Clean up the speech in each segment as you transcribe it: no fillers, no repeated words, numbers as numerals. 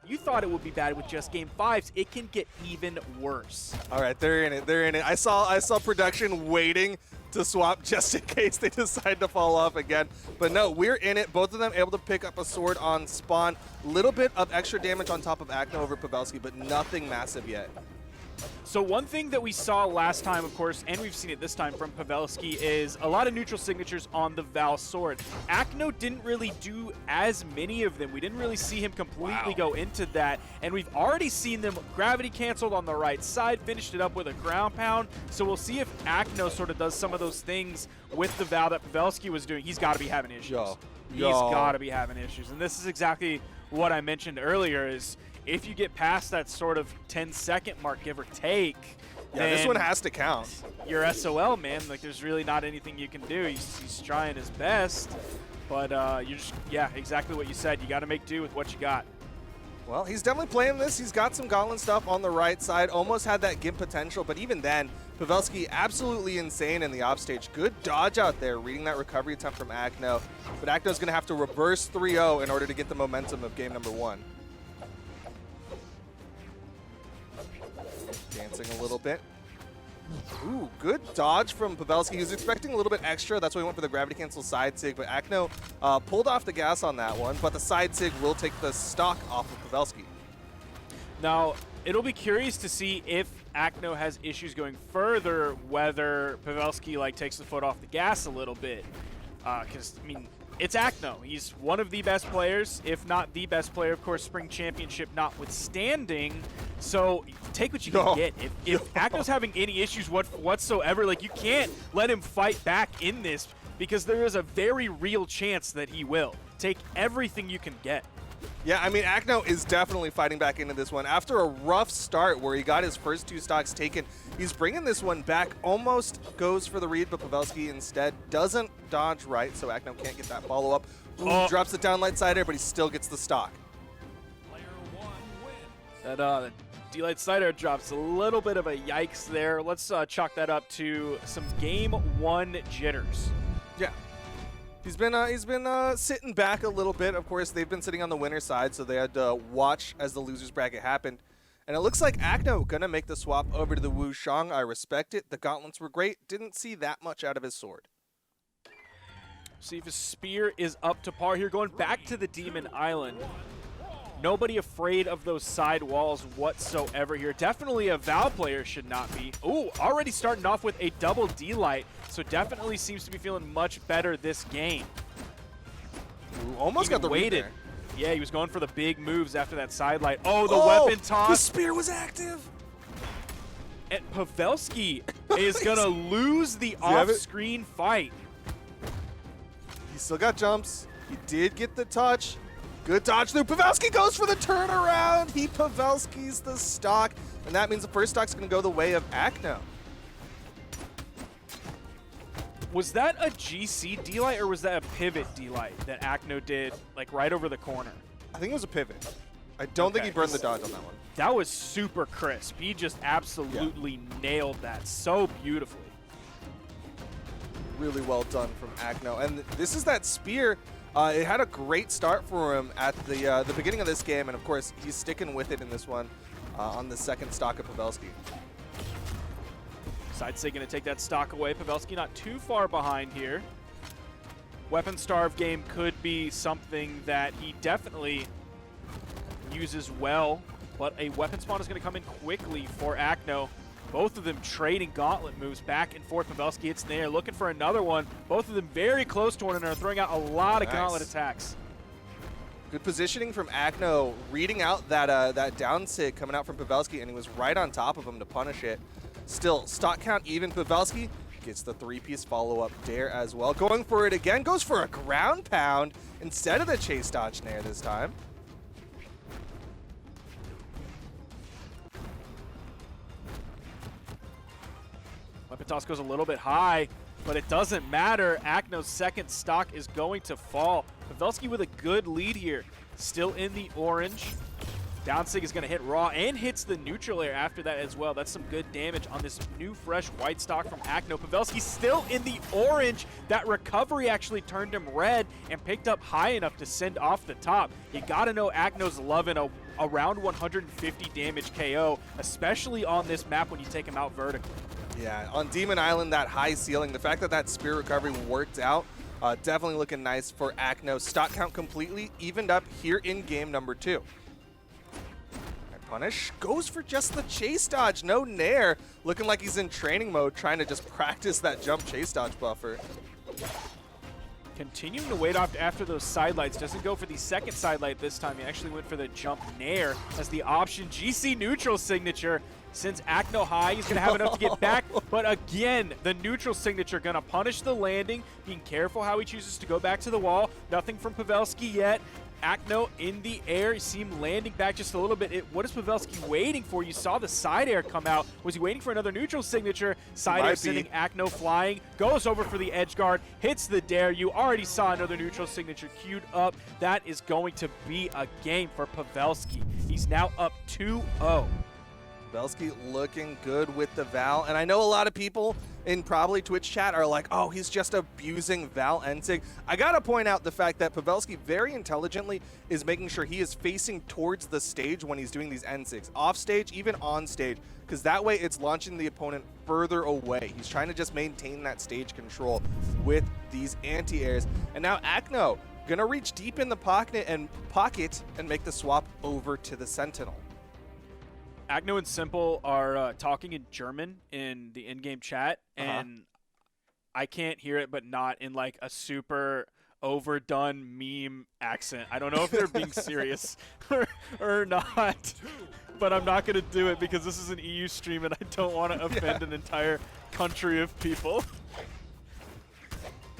you thought it would be bad with just game 5s. It can get even worse. All right, they're in it. They're in it. I saw production waiting to swap just in case they decide to fall off again. But no, we're in it. Both of them able to pick up a sword on spawn. Little bit of extra damage on top of Acno over Pavelski, but nothing massive yet. So one thing that we saw last time, of course, and we've seen it this time from Pavelski, is a lot of neutral signatures on the Val sword. Acno didn't really do as many of them. We didn't really see him completely go into that, and we've already seen them gravity canceled on the right side, finished it up with a ground pound. So we'll see if Acno sort of does some of those things with the Val that Pavelski was doing. He's got to be having issues. He's got to be having issues, and this is exactly what I mentioned earlier is if you get past that sort of 10-second mark, give or take, yeah, this one has to count. You're SOL, man. Like, there's really not anything you can do. He's trying his best, but you're just, yeah, exactly what you said. You got to make do with what you got. Well, he's definitely playing this. He's got some Gauntlet stuff on the right side. Almost had that Gimp potential, but even then, Pavelski absolutely insane in the off stage. Good dodge out there, reading that recovery attempt from Acno. But Acno's going to have to reverse 3-0 in order to get the momentum of game number 1. Dancing a little bit. Ooh, good dodge from Pavelski. He was expecting a little bit extra. That's why he went for the gravity cancel side sig, but Acno pulled off the gas on that one, but the side sig will take the stock off of Pavelski. Now, it'll be curious to see if Acno has issues going further, whether Pavelski like takes the foot off the gas a little bit. Because, I mean, it's Acno. He's one of the best players, if not the best player, of course, Spring Championship notwithstanding. So take what you can get. If Acno's having any issues whatsoever, like, you can't let him fight back in this because there is a very real chance that he will. Take everything you can get. Yeah, I mean, Acno is definitely fighting back into this one. After a rough start where he got his first 2 stocks taken, he's bringing this one back, almost goes for the read, but Pavelski instead doesn't dodge right, so Acno can't get that follow-up. Drops it down light side air, but he still gets the stock. That D-Light side air drops a little bit of a yikes there. Let's chalk that up to some game 1 jitters. Yeah. He's been sitting back a little bit. Of course, they've been sitting on the winner's side, so they had to watch as the losers bracket happened. And it looks like Acno gonna make the swap over to the Wu Shang. I respect it. The gauntlets were great. Didn't see that much out of his sword. See if his spear is up to par here. Going back to the Demon Island. Nobody afraid of those side walls whatsoever here. Definitely a Val player should not be. Ooh, already starting off with a double D-Light, so definitely seems to be feeling much better this game. Ooh, almost got the read there. Yeah, he was going for the big moves after that side light. Oh, the weapon toss. The spear was active. And Pavelski is going to lose the off-screen fight. He still got jumps. He did get the touch. Good dodge through. Pavelski goes for the turnaround. He Pavelski's the stock, and that means the first stock's going to go the way of Acno. Was that a GC D-Light or was that a pivot D-Light that Acno did like right over the corner? I think it was a pivot. I don't think he burned the dodge on that one. That was super crisp. He just absolutely nailed that so beautifully. Really well done from Acno. And this is that spear. It had a great start for him at the beginning of this game, and of course, he's sticking with it in this one on the second stock of Pavelski. Side sig going to take that stock away. Pavelski not too far behind here. Weapon starve game could be something that he definitely uses well, but a weapon spawn is going to come in quickly for Acno. Both of them trading gauntlet moves back and forth. Pavelski hits in the air, looking for another one. Both of them very close to one another, throwing out a lot of gauntlet attacks. Good positioning from Acno, reading out that down sig coming out from Pavelski, and he was right on top of him to punish it. Still, stock count even. Pavelski gets the 3-piece follow-up dare as well. Going for it again, goes for a ground pound instead of the chase dodge nair this time. Weapon toss goes a little bit high, but it doesn't matter. Acno's second stock is going to fall. Pavelski with a good lead here. Still in the orange. Down sig is going to hit raw and hits the neutral air after that as well. That's some good damage on this new fresh white stock from Acno. Pavelski still in the orange. That recovery actually turned him red and picked up high enough to send off the top. You got to know Acno's loving a around 150 damage KO, especially on this map when you take him out vertically. Yeah, on Demon Island, that high ceiling, the fact that that spear recovery worked out, definitely looking nice for Acno. Stock count completely evened up here in game number 2. Punish goes for just the chase dodge, no nair. Looking like he's in training mode, trying to just practice that jump chase dodge buffer. Continuing to wait off after those sidelights. Doesn't go for the second sidelight this time. He actually went for the jump nair as the option. GC neutral signature. Since Acno high, he's going to have enough to get back. But again, the neutral signature going to punish the landing. Being careful how he chooses to go back to the wall. Nothing from Pavelski yet. Acno in the air. You see him landing back just a little bit. What is Pavelski waiting for? You saw the side air come out. Was he waiting for another neutral signature? Side air sending Acno flying. Goes over for the edge guard. Hits the dare. You already saw another neutral signature queued up. That is going to be a game for Pavelski. He's now up 2-0. Pavelski looking good with the Val, and I know a lot of people in probably Twitch chat are like, oh, he's just abusing Val Ensig. I gotta point out the fact that Pavelski very intelligently is making sure he is facing towards the stage when he's doing these N6. Off stage, even on stage, because that way it's launching the opponent further away. He's trying to just maintain that stage control with these anti-airs. And now Acno gonna reach deep in the pocket and make the swap over to the Sentinel. Acno and Simple are talking in German in the in-game chat, and I can't hear it, but not in like a super overdone meme accent. I don't know if they're being serious or not, but I'm not going to do it because this is an EU stream and I don't want to offend an entire country of people.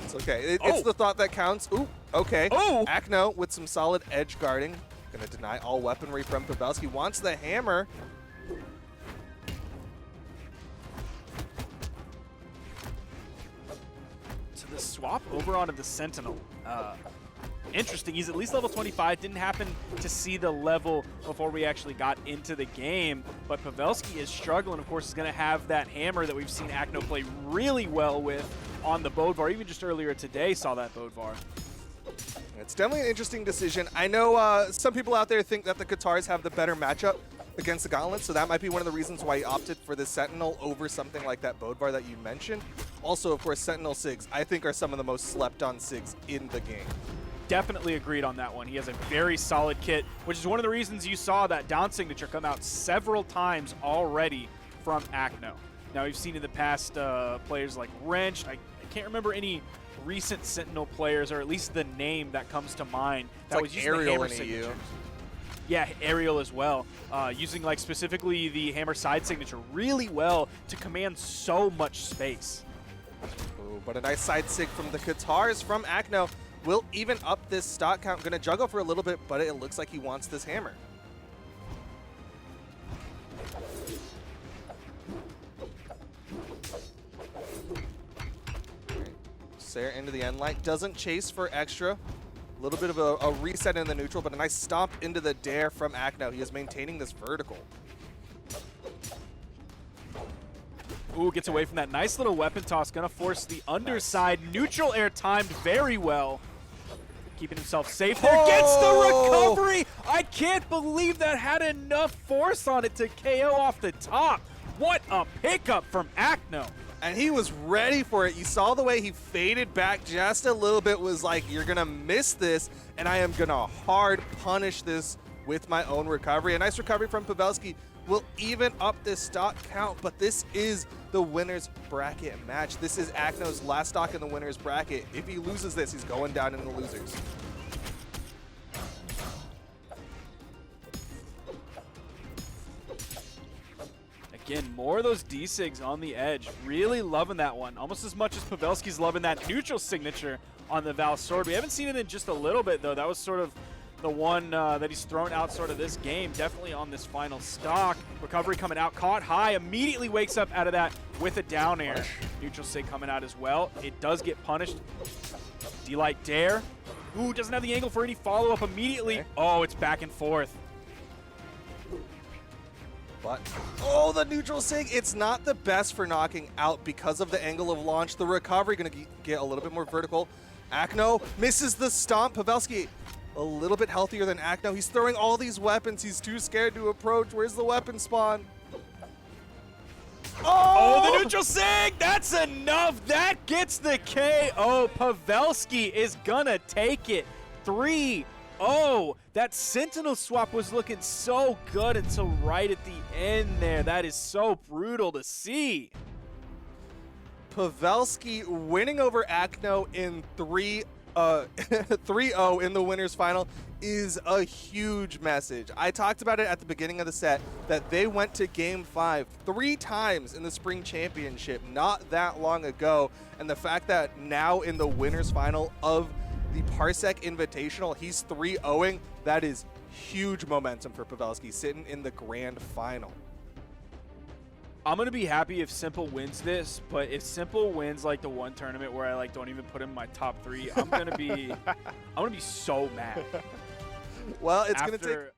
It's okay. It's the thought that counts. Ooh, okay. Oh! Acno with some solid edge guarding. Going to deny all weaponry from Pavelski. Wants the hammer. So the swap over onto the Sentinel. Interesting. He's at least level 25. Didn't happen to see the level before we actually got into the game. But Pavelski is struggling. Of course, he's going to have that hammer that we've seen Acno play really well with on the Bodvar. Even just earlier today saw that Bodvar. It's definitely an interesting decision. I know some people out there think that the Qatars have the better matchup against the Gauntlet, so that might be one of the reasons why he opted for the Sentinel over something like that Bodvar that you mentioned. Also, of course, Sentinel SIGs, I think, are some of the most slept-on SIGs in the game. Definitely agreed on that one. He has a very solid kit, which is one of the reasons you saw that down signature come out several times already from Acno. Now, we've seen in the past players like Wrenched. I can't remember any recent Sentinel players, or at least the name that comes to mind, that was using the hammer signatures. Yeah, Aerial as well. Using like specifically the hammer side signature really well to command so much space. Ooh, but a nice side sig from the Qatars from Acno will even up this stock count. Gonna juggle for a little bit, but it looks like he wants this hammer. Sarah into the end light, doesn't chase for extra. A little bit of a reset in the neutral, but a nice stomp into the dare from Acno. He is maintaining this vertical. Ooh, gets away from that nice little weapon toss. Gonna force the underside. Nice. Neutral air timed very well. Keeping himself safe there. Gets the recovery! I can't believe that had enough force on it to KO off the top. What a pickup from Acno. And he was ready for it. You saw the way he faded back just a little bit, was like, you're going to miss this, and I am going to hard punish this with my own recovery. A nice recovery from Pavelski will even up this stock count, but this is the winner's bracket match. This is Acno's last stock in the winner's bracket. If he loses this, he's going down in the losers. Again, more of those D-Sigs on the edge. Really loving that one. Almost as much as Pavelski's loving that neutral signature on the Val Sword. We haven't seen it in just a little bit, though. That was sort of the one that he's thrown out sort of this game. Definitely on this final stock. Recovery coming out. Caught high. Immediately wakes up out of that with a down air. Neutral Sig coming out as well. It does get punished. D-Light Dare. Ooh, doesn't have the angle for any follow-up immediately. Okay. Oh, it's back and forth. But, oh, the neutral sig. It's not the best for knocking out because of the angle of launch. The recovery going to get a little bit more vertical. Acno misses the stomp. Pavelski a little bit healthier than Acno. He's throwing all these weapons. He's too scared to approach. Where's the weapon spawn? Oh, the neutral sig! That's enough! That gets the KO. Pavelski is gonna take it. 3-0. That Sentinel swap was looking so good until right at the end there. That is so brutal to see. Pavelski winning over Acno in 3-0 in the winners final is a huge message. I talked about it at the beginning of the set that they went to game 5 3 times in the spring championship not that long ago, and the fact that now in the winners final of the Parsec Invitational he's 3-0ing, that is huge momentum for Pavelski sitting in the grand final. I'm gonna be happy if Simple wins this, but if Simple wins like the one tournament where I like don't even put him in my top 3, I'm gonna be so mad. Well, it's gonna take